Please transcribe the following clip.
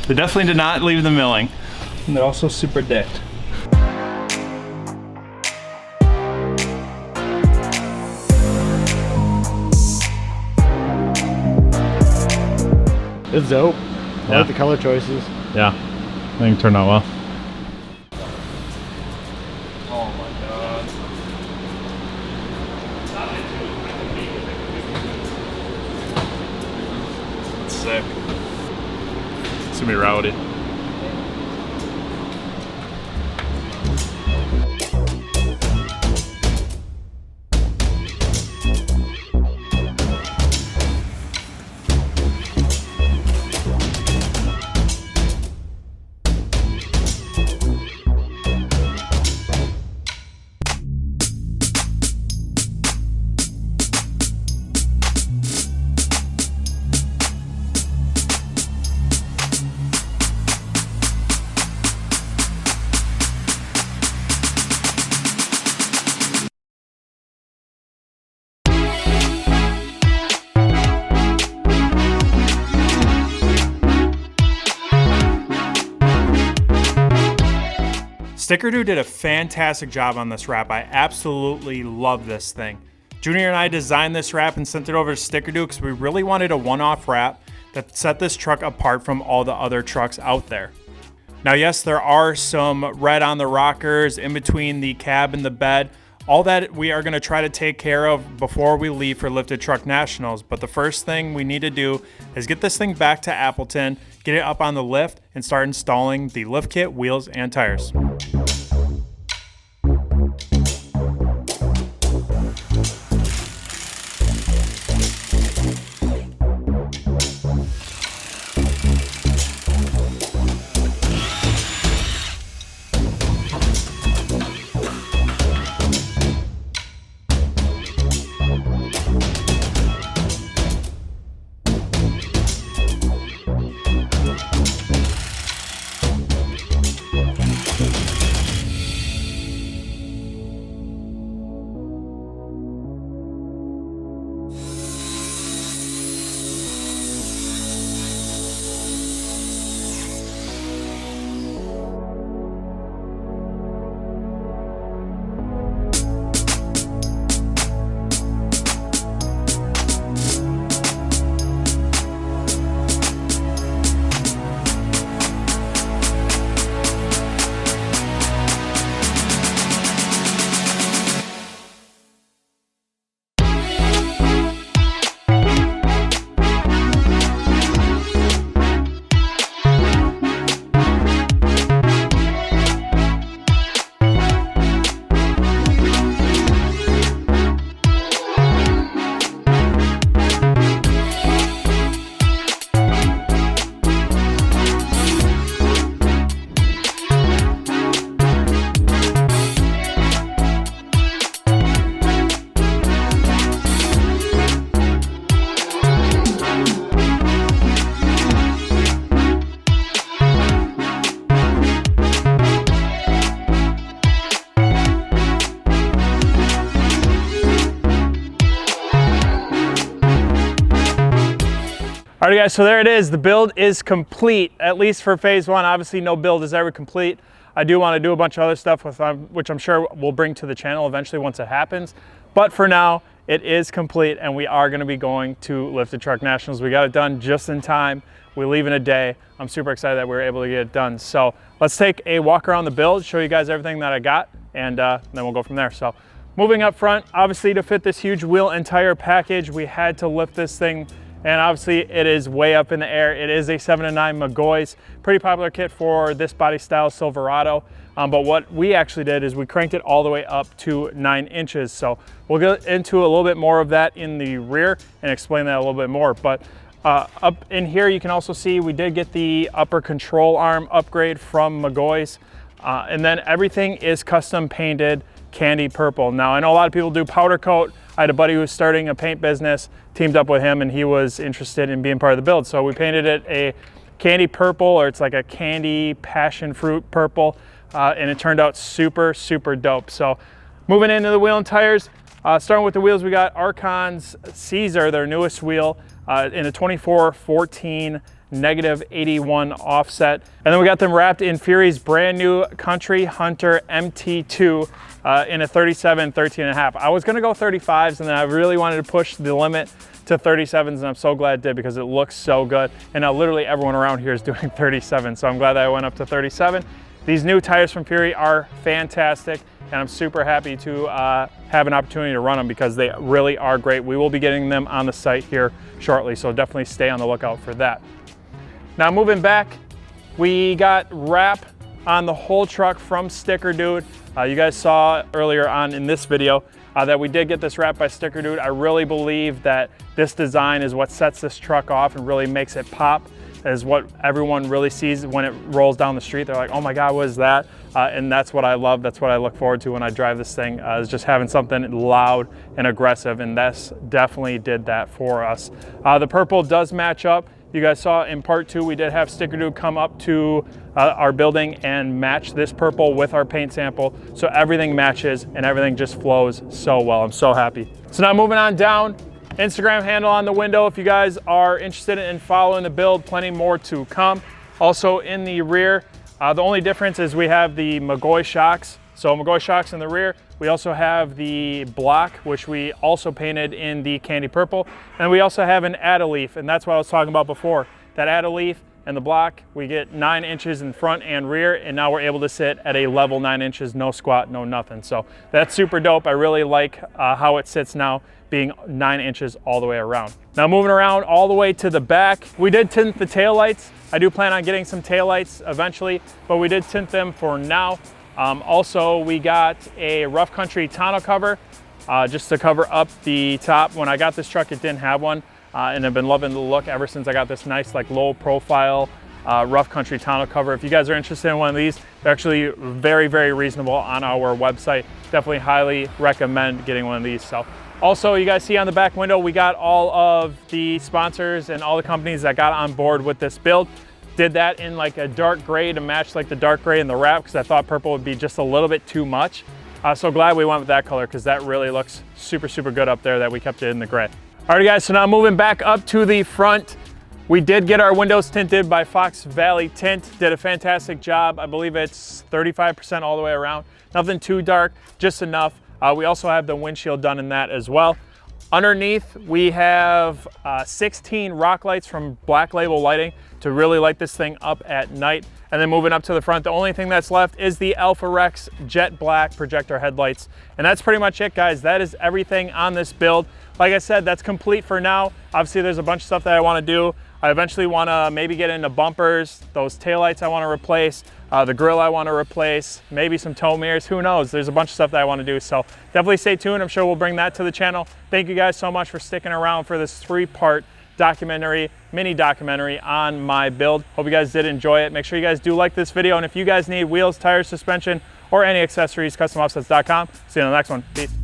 They definitely did not leave the milling. And they're also super decked. It's dope. I like the color choices. Yeah, I think it turned out well. Oh my god. That's sick. It's gonna be rowdy. Stickerdo did a fantastic job on this wrap. I absolutely love this thing. Junior and I designed this wrap and sent it over to Stickerdo because we really wanted a one-off wrap that set this truck apart from all the other trucks out there. Now, yes, there are some red on the rockers in between the cab and the bed. All that we are going to try to take care of before we leave for Lifted Truck Nationals. But the first thing we need to do is get this thing back to Appleton, get it up on the lift, and start installing the lift kit, wheels, and tires. Alright guys, so there it is. The build is complete, at least for phase one. Obviously no build is ever complete. I do want to do a bunch of other stuff with which I'm sure we'll bring to the channel eventually once it happens. But for now, it is complete and we are going to be going to Lifted Truck Nationals. We got it done just in time. We leave in a day. I'm super excited that we were able to get it done. So let's take a walk around the build, show you guys everything that I got, and then we'll go from there. So moving up front, obviously to fit this huge wheel and tire package, we had to lift this thing. And obviously it is way up in the air. It is a 7 to 9 McGoy's, pretty popular kit for this body style Silverado. But what we actually did is we cranked it all the way up to 9 inches. So we'll get into a little bit more of that in the rear and explain that a little bit more. But up in here, you can also see we did get the upper control arm upgrade from McGoy's. And then everything is custom painted candy purple. Now I know a lot of people do powder coat. I had a buddy who was starting a paint business, teamed up with him, and he was interested in being part of the build. So we painted it a candy purple, or it's like a candy passion fruit purple, and it turned out super, super dope. So moving into the wheel and tires, starting with the wheels, we got Archon's Caesar, their newest wheel, in a 24-14 -81 offset. And then we got them wrapped in Fury's brand new Country Hunter MT2 in a 37, 13.5. I was gonna go 35s, and then I really wanted to push the limit to 37s, and I'm so glad I did because it looks so good. And now literally everyone around here is doing 37, so I'm glad that I went up to 37. These new tires from Fury are fantastic, and I'm super happy to have an opportunity to run them because they really are great. We will be getting them on the site here shortly, so definitely stay on the lookout for that. Now moving back, we got wrap on the whole truck from Sticker Dude. You guys saw earlier on in this video that we did get this wrap by Sticker Dude. I really believe that this design is what sets this truck off and really makes it pop, is what everyone really sees when it rolls down the street. They're like, oh my God, what is that? And that's what I love. That's what I look forward to when I drive this thing, is just having something loud and aggressive, and this definitely did that for us. The purple does match up. You guys saw in part 2, we did have Sticker Dude come up to our building and match this purple with our paint sample. So everything matches and everything just flows so well. I'm so happy. So now moving on down, Instagram handle on the window if you guys are interested in following the build, plenty more to come. Also in the rear, the only difference is we have the McGoy shocks. So McGoy shocks in the rear. We also have the block, which we also painted in the candy purple. And we also have an add-a-leaf, and that's what I was talking about before. That add-a-leaf and the block, we get 9 inches in front and rear, and now we're able to sit at a level 9 inches, no squat, no nothing. So that's super dope. I really like how it sits now, being 9 inches all the way around. Now moving around all the way to the back, we did tint the taillights. I do plan on getting some taillights eventually, but we did tint them for now. Also, we got a Rough Country tonneau cover just to cover up the top. When I got this truck, it didn't have one, and I've been loving the look ever since I got this nice, like, low profile Rough Country tonneau cover. If you guys are interested in one of these, they're actually very, very reasonable on our website. Definitely highly recommend getting one of these. So also, you guys see on the back window, we got all of the sponsors and all the companies that got on board with this build. Did that in like a dark gray to match like the dark gray in the wrap, because I thought purple would be just a little bit too much. So glad we went with that color, because that really looks super, super good up there that we kept it in the gray. Alrighty guys, so now moving back up to the front, we did get our windows tinted by Fox Valley Tint. Did a fantastic job. I believe it's 35% all the way around. Nothing too dark, just enough. We also have the windshield done in that as well. Underneath, we have 16 rock lights from Black Label Lighting to really light this thing up at night. And then moving up to the front, the only thing that's left is the Alpha Rex jet black projector headlights. And that's pretty much it, guys. That is everything on this build. Like I said, that's complete for now. Obviously, there's a bunch of stuff that I want to do. I eventually want to maybe get into bumpers, those taillights I want to replace, the grill I want to replace, maybe some tow mirrors, who knows? There's a bunch of stuff that I want to do, so definitely stay tuned. I'm sure we'll bring that to the channel. Thank you guys so much for sticking around for this 3-part documentary, mini documentary on my build. Hope you guys did enjoy it. Make sure you guys do like this video, and if you guys need wheels, tires, suspension, or any accessories, CustomOffsets.com. See you on the next one. Peace.